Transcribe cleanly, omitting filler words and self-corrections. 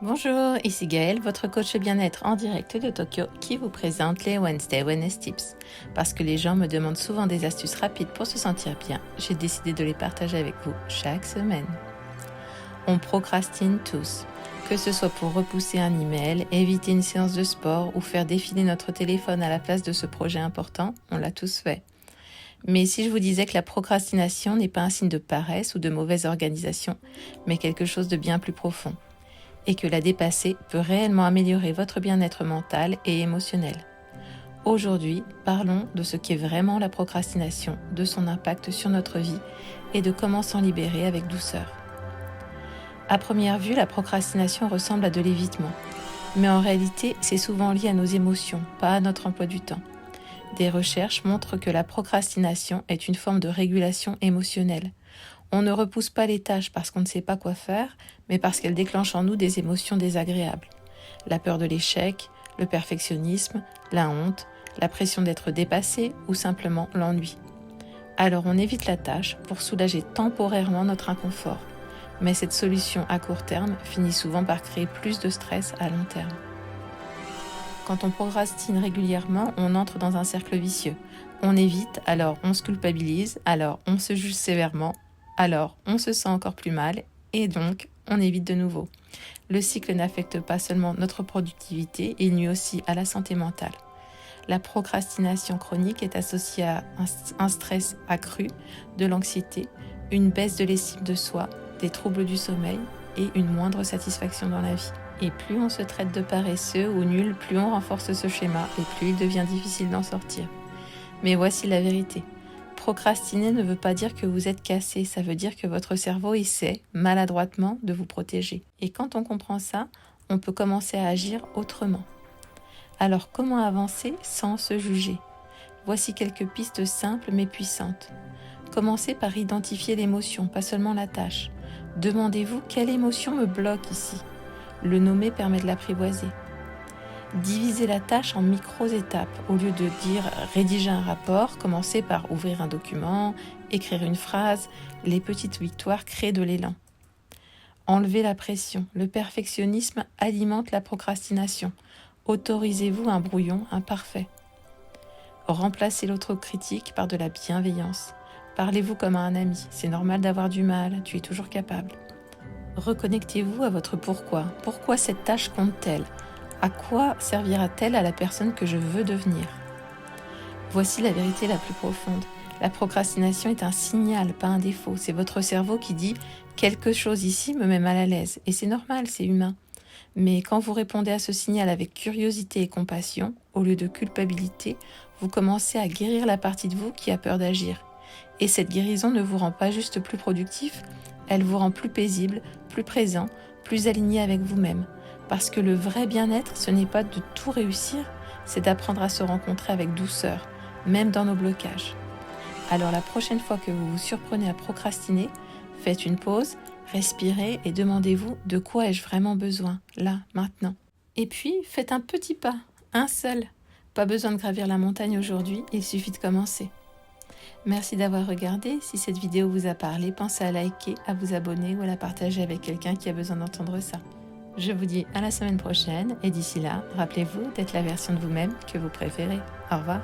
Bonjour, ici Gaëlle, votre coach bien-être en direct de Tokyo qui vous présente les Wednesday Wellness Tips. Parce que les gens me demandent souvent des astuces rapides pour se sentir bien, j'ai décidé de les partager avec vous chaque semaine. On procrastine tous, que ce soit pour repousser un email, éviter une séance de sport ou faire défiler notre téléphone à la place de ce projet important, on l'a tous fait. Mais si je vous disais que la procrastination n'est pas un signe de paresse ou de mauvaise organisation, mais quelque chose de bien plus profond, et que la dépasser peut réellement améliorer votre bien-être mental et émotionnel. Aujourd'hui, parlons de ce qu'est vraiment la procrastination, de son impact sur notre vie et de comment s'en libérer avec douceur. À première vue, la procrastination ressemble à de l'évitement, mais en réalité, c'est souvent lié à nos émotions, pas à notre emploi du temps. Des recherches montrent que la procrastination est une forme de régulation émotionnelle. On ne repousse pas les tâches parce qu'on ne sait pas quoi faire, mais parce qu'elles déclenchent en nous des émotions désagréables. La peur de l'échec, le perfectionnisme, la honte, la pression d'être dépassé ou simplement l'ennui. Alors on évite la tâche pour soulager temporairement notre inconfort. Mais cette solution à court terme finit souvent par créer plus de stress à long terme. Quand on procrastine régulièrement, on entre dans un cercle vicieux. On évite, alors on se culpabilise, alors on se juge sévèrement, alors on se sent encore plus mal et donc on évite de nouveau. Le cycle n'affecte pas seulement notre productivité, il nuit aussi à la santé mentale. La procrastination chronique est associée à un stress accru, de l'anxiété, une baisse de l'estime de soi, des troubles du sommeil et une moindre satisfaction dans la vie. Et plus on se traite de paresseux ou nul, plus on renforce ce schéma et plus il devient difficile d'en sortir. Mais voici la vérité. Procrastiner ne veut pas dire que vous êtes cassé, ça veut dire que votre cerveau essaie, maladroitement, de vous protéger. Et quand on comprend ça, on peut commencer à agir autrement. Alors comment avancer sans se juger ? Voici quelques pistes simples mais puissantes. Commencez par identifier l'émotion, pas seulement la tâche. Demandez-vous quelle émotion me bloque ici. Le nommer permet de l'apprivoiser. Divisez la tâche en micro-étapes. Au lieu de dire rédiger un rapport, commencez par ouvrir un document, écrire une phrase. Les petites victoires créent de l'élan. Enlevez la pression. Le perfectionnisme alimente la procrastination. Autorisez-vous un brouillon imparfait. Remplacez l'autocritique par de la bienveillance. Parlez-vous comme à un ami. C'est normal d'avoir du mal, tu es toujours capable. Reconnectez-vous à votre pourquoi. Pourquoi cette tâche compte-t-elle ? À quoi servira-t-elle à la personne que je veux devenir ? Voici la vérité la plus profonde. La procrastination est un signal, pas un défaut. C'est votre cerveau qui dit « quelque chose ici me met mal à l'aise ». Et c'est normal, c'est humain. Mais quand vous répondez à ce signal avec curiosité et compassion, au lieu de culpabilité, vous commencez à guérir la partie de vous qui a peur d'agir. Et cette guérison ne vous rend pas juste plus productif, elle vous rend plus paisible, plus présent, plus aligné avec vous-même. Parce que le vrai bien-être, ce n'est pas de tout réussir, c'est d'apprendre à se rencontrer avec douceur, même dans nos blocages. Alors la prochaine fois que vous vous surprenez à procrastiner, faites une pause, respirez et demandez-vous de quoi ai-je vraiment besoin, là, maintenant. Et puis, faites un petit pas, un seul. Pas besoin de gravir la montagne aujourd'hui, il suffit de commencer. Merci d'avoir regardé. Si cette vidéo vous a parlé, pensez à liker, à vous abonner ou à la partager avec quelqu'un qui a besoin d'entendre ça. Je vous dis à la semaine prochaine et d'ici là, rappelez-vous d'être la version de vous-même que vous préférez. Au revoir.